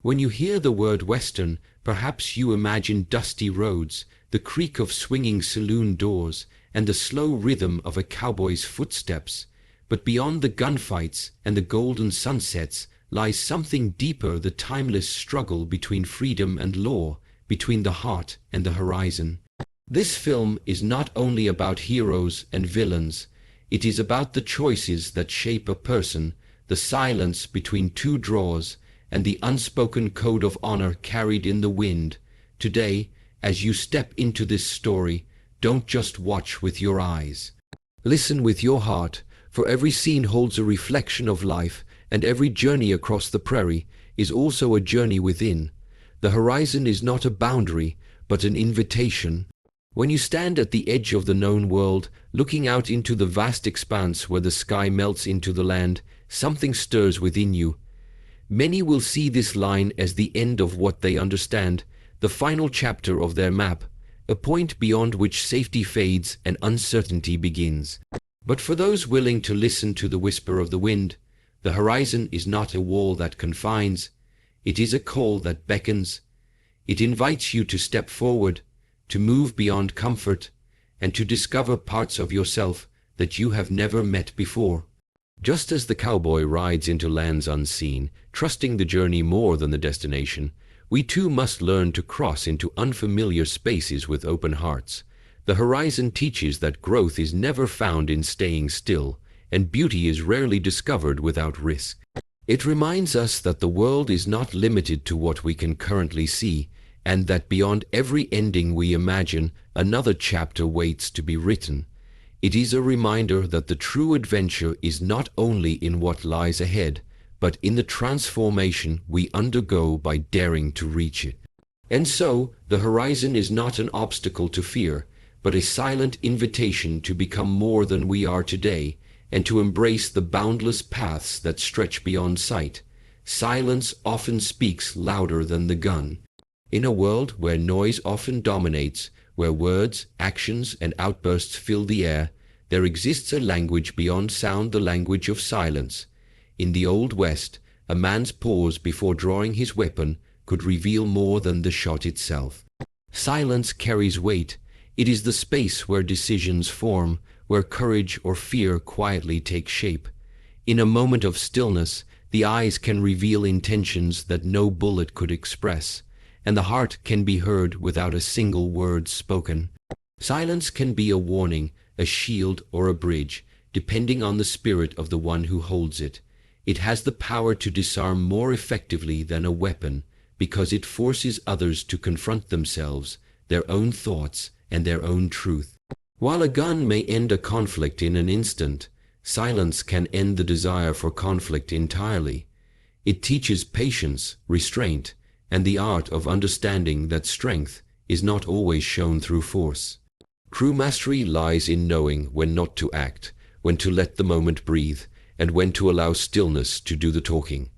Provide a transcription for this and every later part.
When you hear the word Western, perhaps you imagine dusty roads, the creak of swinging saloon doors, and the slow rhythm of a cowboy's footsteps. But beyond the gunfights and the golden sunsets lies something deeper, the timeless struggle between freedom and law, between the heart and the horizon. This film is not only about heroes and villains, it is about the choices that shape a person, the silence between two draws, and the unspoken code of honor carried in the wind. Today, as you step into this story, don't just watch with your eyes. Listen with your heart, for every scene holds a reflection of life, and every journey across the prairie is also a journey within. The horizon is not a boundary, but an invitation. When you stand at the edge of the known world, looking out into the vast expanse where the sky melts into the land, something stirs within you. Many will see this line as the end of what they understand, the final chapter of their map, a point beyond which safety fades and uncertainty begins. But for those willing to listen to the whisper of the wind, the horizon is not a wall that confines, it is a call that beckons. It invites you to step forward, to move beyond comfort, and to discover parts of yourself that you have never met before. Just as the cowboy rides into lands unseen, trusting the journey more than the destination, we too must learn to cross into unfamiliar spaces with open hearts. The horizon teaches that growth is never found in staying still, and beauty is rarely discovered without risk. It reminds us that the world is not limited to what we can currently see, and that beyond every ending we imagine, another chapter waits to be written. It is a reminder that the true adventure is not only in what lies ahead, but in the transformation we undergo by daring to reach it. And so, the horizon is not an obstacle to fear, but a silent invitation to become more than we are today, and to embrace the boundless paths that stretch beyond sight. Silence often speaks louder than the gun. In a world where noise often dominates, where words, actions, and outbursts fill the air, there exists a language beyond sound, the language of silence. In the Old West, a man's pause before drawing his weapon could reveal more than the shot itself. Silence carries weight. It is the space where decisions form, where courage or fear quietly take shape. In a moment of stillness, the eyes can reveal intentions that no bullet could express, and the heart can be heard without a single word spoken. Silence can be a warning, a shield, or a bridge, depending on the spirit of the one who holds it. It has the power to disarm more effectively than a weapon, because it forces others to confront themselves, their own thoughts, and their own truth. While a gun may end a conflict in an instant, silence can end the desire for conflict entirely. It teaches patience, restraint, and the art of understanding that strength is not always shown through force. True mastery lies in knowing when not to act, when to let the moment breathe, and when to allow stillness to do the talking.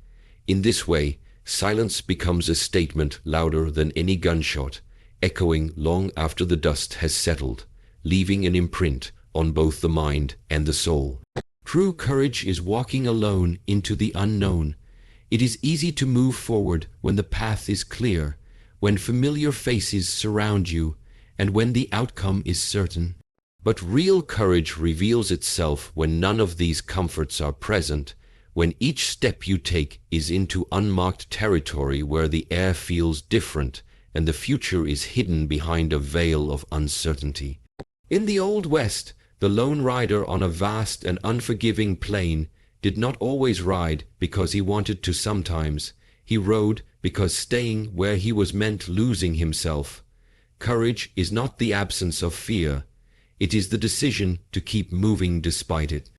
In this way, silence becomes a statement louder than any gunshot, echoing long after the dust has settled, leaving an imprint on both the mind and the soul. True courage is walking alone into the unknown. It is easy to move forward when the path is clear, when familiar faces surround you, and when the outcome is certain. But real courage reveals itself when none of these comforts are present, when each step you take is into unmarked territory where the air feels different and the future is hidden behind a veil of uncertainty. In the Old West, the lone rider on a vast and unforgiving plain did not always ride because he wanted to sometimes. He rode because staying where he was meant losing himself. Courage is not the absence of fear. It is the decision to keep moving despite it.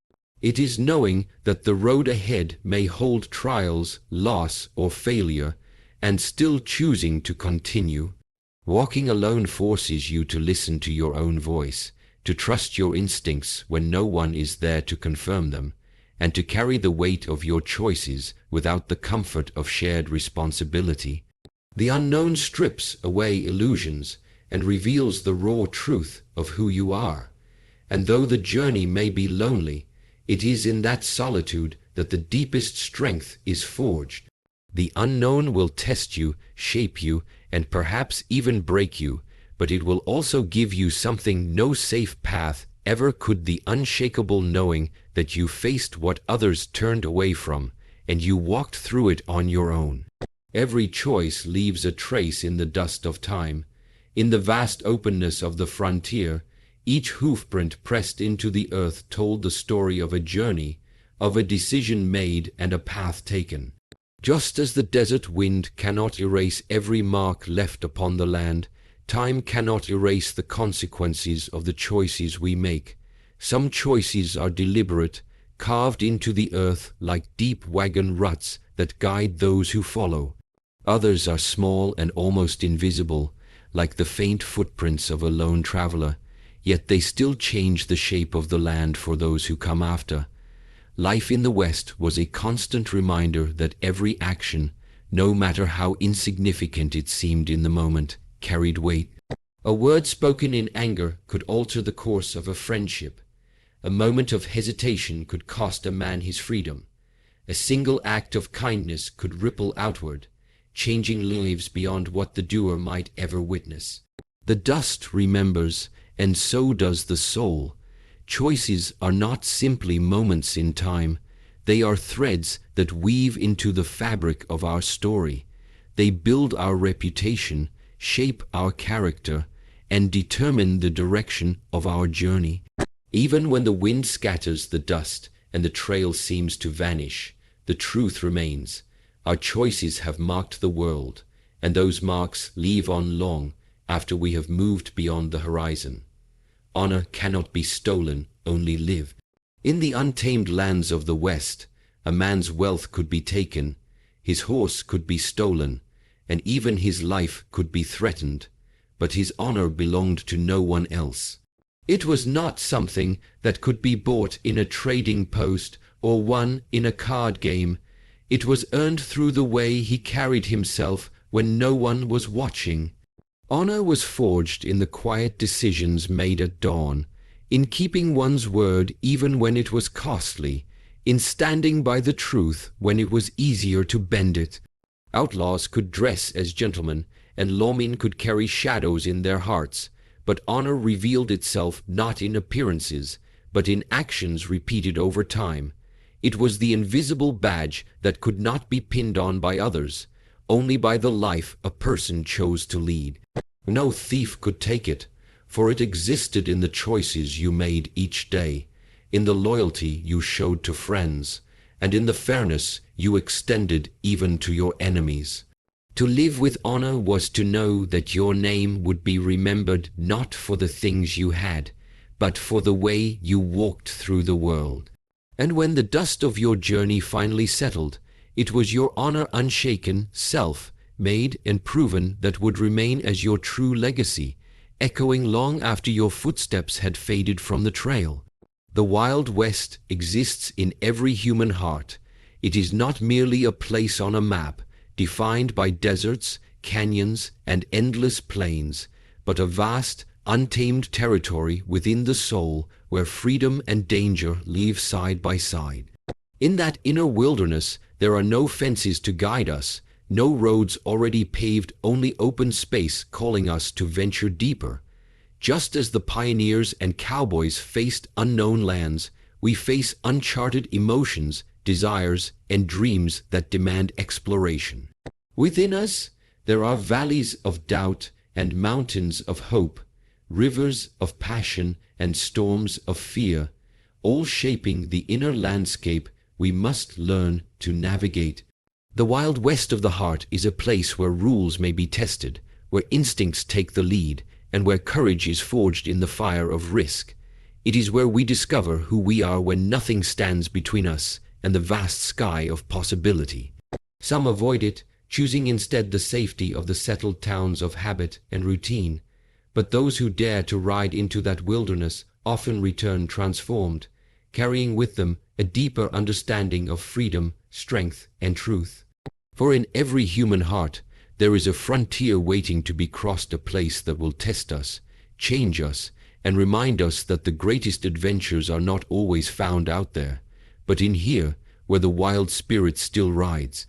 It is knowing that the road ahead may hold trials, loss, or failure, and still choosing to continue. Walking alone forces you to listen to your own voice, to trust your instincts when no one is there to confirm them, and to carry the weight of your choices without the comfort of shared responsibility. The unknown strips away illusions and reveals the raw truth of who you are. And though the journey may be lonely, it is in that solitude that the deepest strength is forged. The unknown will test you, shape you, and perhaps even break you, but it will also give you something no safe path ever could: the unshakable knowing that you faced what others turned away from, and you walked through it on your own. Every choice leaves a trace in the dust of time. In the vast openness of the frontier, each hoofprint pressed into the earth told the story of a journey, of a decision made and a path taken. Just as the desert wind cannot erase every mark left upon the land, time cannot erase the consequences of the choices we make. Some choices are deliberate, carved into the earth like deep wagon ruts that guide those who follow. Others are small and almost invisible, like the faint footprints of a lone traveler, yet they still change the shape of the land for those who come after. Life in the West was a constant reminder that every action, no matter how insignificant it seemed in the moment, carried weight. A word spoken in anger could alter the course of a friendship. A moment of hesitation could cost a man his freedom. A single act of kindness could ripple outward, changing lives beyond what the doer might ever witness. The dust remembers, and so does the soul. Choices are not simply moments in time. They are threads that weave into the fabric of our story. They build our reputation, shape our character, and determine the direction of our journey. Even when the wind scatters the dust and the trail seems to vanish, the truth remains. Our choices have marked the world, and those marks live on long after we have moved beyond the horizon. Honor cannot be stolen, only live. In the untamed lands of the West, a man's wealth could be taken, his horse could be stolen, and even his life could be threatened, but his honor belonged to no one else. It was not something that could be bought in a trading post or won in a card game. It was earned through the way he carried himself when no one was watching. Honor was forged in the quiet decisions made at dawn, in keeping one's word even when it was costly, in standing by the truth when it was easier to bend it. Outlaws could dress as gentlemen, and lawmen could carry shadows in their hearts, but honor revealed itself not in appearances, but in actions repeated over time. It was the invisible badge that could not be pinned on by others, only by the life a person chose to lead. No thief could take it, for it existed in the choices you made each day, in the loyalty you showed to friends, and in the fairness you extended even to your enemies. To live with honor was to know that your name would be remembered not for the things you had, but for the way you walked through the world. And when the dust of your journey finally settled, it was your honor unshaken, self-made and proven that would remain as your true legacy, echoing long after your footsteps had faded from the trail. The Wild West exists in every human heart. It is not merely a place on a map, defined by deserts, canyons, and endless plains, but a vast, untamed territory within the soul where freedom and danger live side by side. In that inner wilderness, there are no fences to guide us, no roads already paved, only open space calling us to venture deeper. Just as the pioneers and cowboys faced unknown lands, we face uncharted emotions, desires, and dreams that demand exploration. Within us, there are valleys of doubt and mountains of hope, rivers of passion and storms of fear, all shaping the inner landscape we must learn to navigate. The Wild West of the heart is a place where rules may be tested, where instincts take the lead, and where courage is forged in the fire of risk. It is where we discover who we are when nothing stands between us and the vast sky of possibility. Some avoid it, choosing instead the safety of the settled towns of habit and routine. But those who dare to ride into that wilderness often return transformed, carrying with them a deeper understanding of freedom, strength, and truth. For in every human heart, there is a frontier waiting to be crossed, a place that will test us, change us, and remind us that the greatest adventures are not always found out there, but in here, where the wild spirit still rides.